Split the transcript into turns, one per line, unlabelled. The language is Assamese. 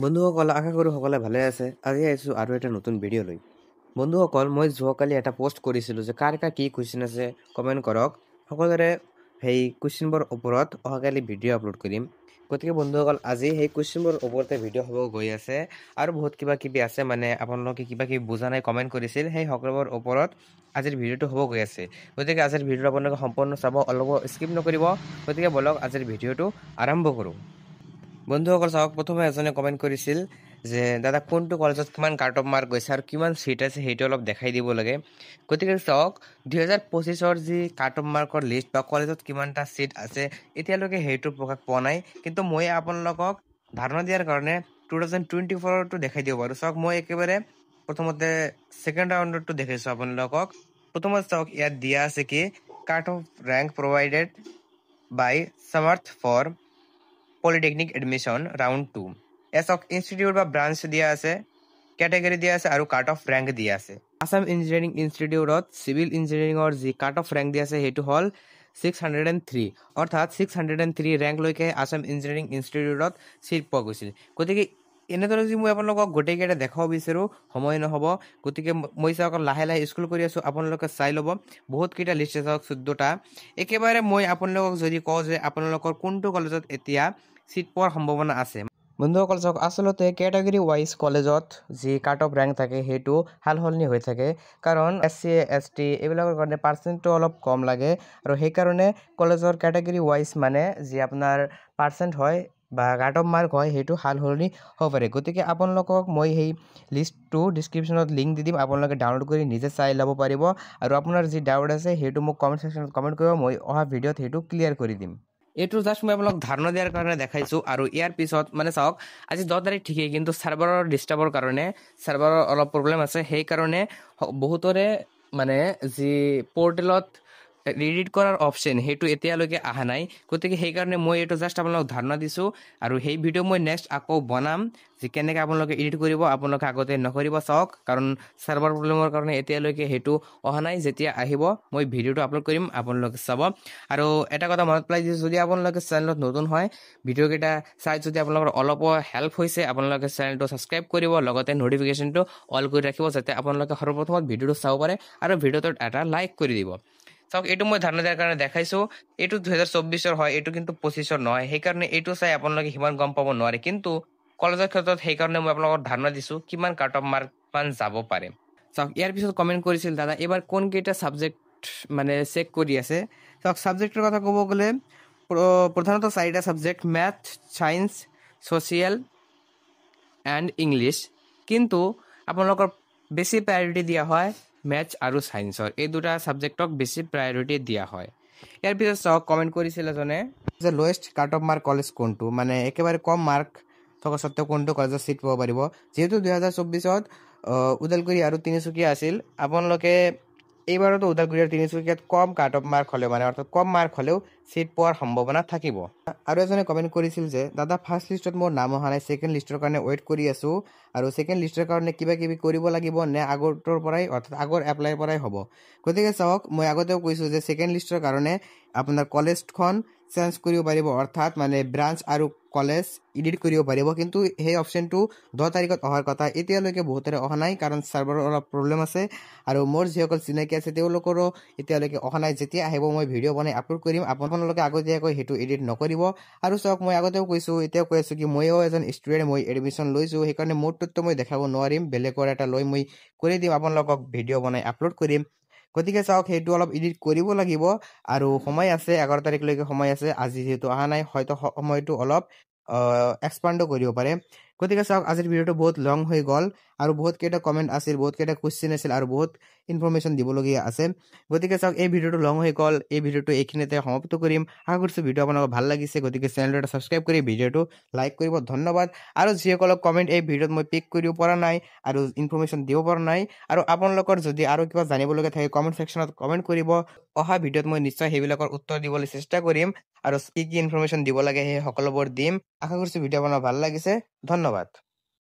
বন্ধুসকল আশা কৰোঁ সকলোৱে ভালে আছে। আজি আহিছোঁ আৰু এটা নতুন ভিডিঅ' লৈ। বন্ধুসকল মই যোৱাকালি এটা পোষ্ট কৰিছিলোঁ যে কাৰ কি কুৱেশ্যন আছে কমেণ্ট কৰক। সকলোৰে সেই কুৱেশ্যনবোৰৰ ওপৰত অহাকালি ভিডিঅ' আপলোড কৰিম। গতিকে বন্ধুসকল আজি সেই কুৱেশ্যনবোৰৰ ওপৰতে ভিডিঅ' হ'ব গৈ আছে আৰু বহুত কিবা কিবি আছে মানে আপোনালোকে কিবা কিবি বুজা নাই কমেণ্ট কৰিছিল সেই সকলোবোৰ ওপৰত আজিৰ ভিডিঅ'টো হ'ব গৈ আছে। গতিকে আজিৰ ভিডিঅ'টো আপোনালোকে সম্পূৰ্ণ চাব, অলপ স্কিপ নকৰিব। গতিকে বলক আজিৰ ভিডিঅ'টো আৰম্ভ কৰোঁ। বন্ধুসকল চাওক, প্ৰথমে এজনে কমেণ্ট কৰিছিল যে দাদা কোনটো কলেজত কিমান কাট অফ মাৰ্ক গৈছে আৰু কিমান চিট আছে সেইটো অলপ দেখাই দিব লাগে। গতিকে চাওক 2025-ৰ যি কাট অফ মাৰ্কৰ লিষ্ট বা কলেজত কিমানটা চিট আছে এতিয়ালৈকে সেইটো প্ৰকাশ পোৱা নাই, কিন্তু মই আপোনালোকক ধাৰণা দিয়াৰ কাৰণে 2024-ৰটো দেখাই দিব পাৰোঁ। চাওক মই একেবাৰে প্ৰথমতে ছেকেণ্ড ৰাউণ্ডৰটো দেখাইছোঁ আপোনালোকক। প্ৰথমতে চাওক ইয়াত দিয়া আছে কি cut off rank provided by Samarth for polytechnic admission round 2। এছক ইনষ্টিটিউট বা ব্ৰাঞ্চ দিয়া আছে, কেটেগৰী দিয়া আছে আৰু কাট অফ ৰেংক দিয়া আছে। আছাম ইঞ্জিনিয়াৰিং ইনষ্টিটিউটত চিভিল ইঞ্জিনিয়াৰিঙৰ যি কাট অফ ৰেংক দিয়া আছে সেইটো হ'ল 603, অৰ্থাৎ 603 ৰেংকলৈকে আছাম ইঞ্জিনিয়াৰিং ইনষ্টিটিউটত চিট পোৱা গৈছিল। গতিকে এনেদৰে যদি মই আপোনালোকক গোটেইকেইটা দেখাব বিচাৰোঁ সময় নহ'ব। গতিকে মই চাওক লাহে লাহে স্কুল কৰি আছোঁ, আপোনালোকে চাই ল'ব। বহুতকেইটা লিষ্ট আছে, চাওক 14টা। একেবাৰে মই আপোনালোকক যদি কওঁ যে আপোনালোকৰ কোনটো কলেজত এতিয়া চিট পোৱাৰ সম্ভাৱনা আছে। বন্ধুসকল চাওক, আচলতে কেটেগৰী ৱাইজ কলেজত যি কাট অফ ৰেংক থাকে সেইটো সাল সলনি হৈ থাকে, কাৰণ SC ST এইবিলাকৰ কাৰণে পাৰ্চেণ্টটো অলপ কম লাগে আৰু সেইকাৰণে কলেজৰ কেটেগৰী ৱাইজ মানে যি আপোনাৰ পাৰ্চেণ্ট হয় বা কাট অফ মাৰ্ক হয় সেইটো সাল সলনি হ'ব পাৰে। গতিকে আপোনালোকক মই সেই লিষ্টটো ডিছক্ৰিপশ্যনত লিংক দি দিম, আপোনালোকে ডাউনলোড কৰি নিজে চাই ল'ব পাৰিব। আৰু আপোনাৰ যি ডাউট আছে সেইটো মোক কমেণ্ট ছেকশ্যনত কমেণ্ট কৰিব, মই অহা ভিডিঅ'ত সেইটো ক্লিয়াৰ কৰি দিম। এইটো জাষ্ট মই আপোনালোক ধাৰণা দিয়াৰ কাৰণে দেখাইছোঁ। আৰু ইয়াৰ পিছত মানে চাওক আজি 10 তাৰিখ ঠিকেই, কিন্তু ছাৰ্ভাৰৰ ডিষ্টাৰ্বৰ কাৰণে ছাৰ্ভাৰৰ অলপ প্ৰব্লেম আছে। সেইকাৰণে বহুতৰে মানে যি পৰ্টেলত এডিট কৰাৰ অপশ্যন সেইটো এতিয়ালৈকে অহা নাই। গতিকে সেইকাৰণে মই এইটো জাষ্ট আপোনালোকক ধাৰণা দিছোঁ আৰু সেই ভিডিঅ' মই নেক্সট আকৌ বনাম যে কেনেকৈ আপোনালোকে এডিট কৰিব, আপোনালোকে আগতে নকৰিব। চাওক কাৰণ ছাৰ্ভাৰ প্ৰব্লেমৰ কাৰণে এতিয়ালৈকে সেইটো অহা নাই। যেতিয়া আহিব মই ভিডিঅ'টো আপলোড কৰিম, আপোনালোকে চাব। আৰু এটা কথা মনত পেলাই দিছোঁ, যদি আপোনালোকে চেনেলত নতুন হয় ভিডিঅ'কেইটা চাই যদি আপোনালোকৰ অলপো হেল্প হৈছে, আপোনালোকে চেনেলটো ছাবস্ক্ৰাইব কৰিব, লগতে ন'টিফিকেশ্যনটো অল কৰি ৰাখিব যাতে আপোনালোকে সৰ্বপ্ৰথমত ভিডিঅ'টো চাব পাৰে আৰু ভিডিঅ'টোত এটা লাইক কৰি দিব। চাওক এইটো মই ধাৰণা দিয়াৰ কাৰণে দেখাইছোঁ, এইটো 2024-ৰ হয়, এইটো কিন্তু 25-ৰ নহয়। সেইকাৰণে এইটো চাই আপোনালোকে সিমান গম পাব নোৱাৰে, কিন্তু কলেজৰ ক্ষেত্ৰত সেইকাৰণে মই আপোনালোকক ধাৰণা দিছোঁ কিমান কাট অফ মাৰ্ক মান যাব পাৰে। চাওক ইয়াৰ পিছত কমেণ্ট কৰিছিল দাদা এইবাৰ কোনকেইটা ছাবজেক্ট মানে চেক কৰি আছে। চাওক ছাবজেক্টৰ কথা ক'ব গ'লে প্ৰধানত 4টা subject, math, science, social and English, কিন্তু আপোনালোকৰ বেছি প্ৰায়ৰিটি দিয়া হয় মেথছ আৰু ছায়েন্সৰ। এই দুটা ছাবজেক্টক বেছি প্ৰায়ৰিটি দিয়া হয়। ইয়াৰ পিছত চাওক কমেণ্ট কৰিছিল এজনে যে lowest cut off mark college কোনটো, মানে একেবাৰে কম মাৰ্ক থকা সত্ত্বেও কোনটো কলেজত চিট পাব পাৰিব। যিহেতু 2024-ত ওদালগুৰি আৰু তিনিচুকীয়া আছিল, আপোনালোকে এইবাৰতো ওদালগুৰি আৰু তিনিচুকীয়াত কম কাট অফ মাৰ্ক হ'লেও মানে অৰ্থাৎ কম মাৰ্ক হ'লেও চিট পোৱাৰ সম্ভাৱনা থাকিব। আৰু এজনে কমেণ্ট কৰিছিল যে দাদা ফাৰ্ষ্ট লিষ্টত মোৰ নাম অহা নাই, ছেকেণ্ড লিষ্টৰ কাৰণে ৱেইট কৰি আছোঁ, আৰু ছেকেণ্ড লিষ্টৰ কাৰণে কিবা কিবি কৰিব লাগিব নে আগৰটোৰ পৰাই অৰ্থাৎ আগৰ এপ্লাইৰ পৰাই হ'ব। গতিকে চাওক মই আগতেও কৈছোঁ যে ছেকেণ্ড লিষ্টৰ কাৰণে আপোনাৰ কলেজখন চেঞ্জ কৰিব পাৰিব, অৰ্থাৎ মানে ব্ৰাঞ্চ আৰু কলেজ এডিট কৰিব পাৰিব, কিন্তু সেই অপশ্যনটো 10 তাৰিখত অহাৰ কথা। এতিয়ালৈকে বহুতৰে অহা নাই কাৰণ ছাৰ্ভাৰৰ অলপ প্ৰব্লেম আছে, আৰু মোৰ যিসকল চিনাকি আছে তেওঁলোকৰো এতিয়ালৈকে অহা নাই। যেতিয়া আহিব মই ভিডিঅ' বনাই আপলোড কৰিম, আপোনালোকে আগতীয়াকৈ সেইটো এডিট নকৰিব। আৰু চাওক মই আগতেও কৈছোঁ এতিয়াও কৈ আছোঁ কি ময়ো এজন ষ্টুডেণ্ট, মই এডমিশ্যন লৈছোঁ, সেইকাৰণে মোৰটোততো মই দেখাব নোৱাৰিম, বেলেগৰ এটা লৈ মই কৰি দিম, আপোনালোকক ভিডিঅ' বনাই আপলোড কৰিম। গতিকে চাওক সেইটো অলপ এডিট কৰিব লাগিব আৰু সময় আছে, 11 তাৰিখলৈকে সময় আছে। আজি যিহেতু অহা নাই হয়তো সময়টো অলপ এক্সপাণ্ডো কৰিব পাৰে। গতিকে চাওক আজিৰ ভিডিঅ'টো বহুত লং হৈ গ'ল আৰু বহুতকেইটা কমেণ্ট আছিল, বহুতকেইটা কুৱেশ্যন আছিল আৰু বহুত ইনফৰ্মেশ্যন দিবলগীয়া আছে। গতিকে চাওক এই ভিডিঅ'টো লং হৈ গ'ল, এই ভিডিঅ'টো এইখিনিতে সমাপ্ত কৰিম। আশা কৰিছোঁ ভিডিঅ' আপোনালোকৰ ভাল লাগিছে, গতিকে চেনেলটো এটা ছাবস্ক্ৰাইব কৰি ভিডিঅ'টো লাইক কৰিব। ধন্যবাদ। আৰু যিসকলক কমেণ্ট এই ভিডিঅ'ত মই পিক কৰিব পৰা নাই আৰু ইনফৰ্মেশ্যন দিব পৰা নাই, আৰু আপোনালোকৰ যদি আৰু কিবা জানিবলগীয়া থাকে কমেণ্ট ছেকশ্যনত কমেণ্ট কৰিব। অহা ভিডিঅ'ত মই নিশ্চয় সেইবিলাকৰ উত্তৰ দিবলৈ চেষ্টা কৰিম আৰু কি কি ইনফৰ্মেশ্যন দিব লাগে সেই সকলোবোৰ দিম। আশা কৰিছোঁ ভিডিঅ' আপোনাৰ ভাল লাগিছে। ধন্যবাদ।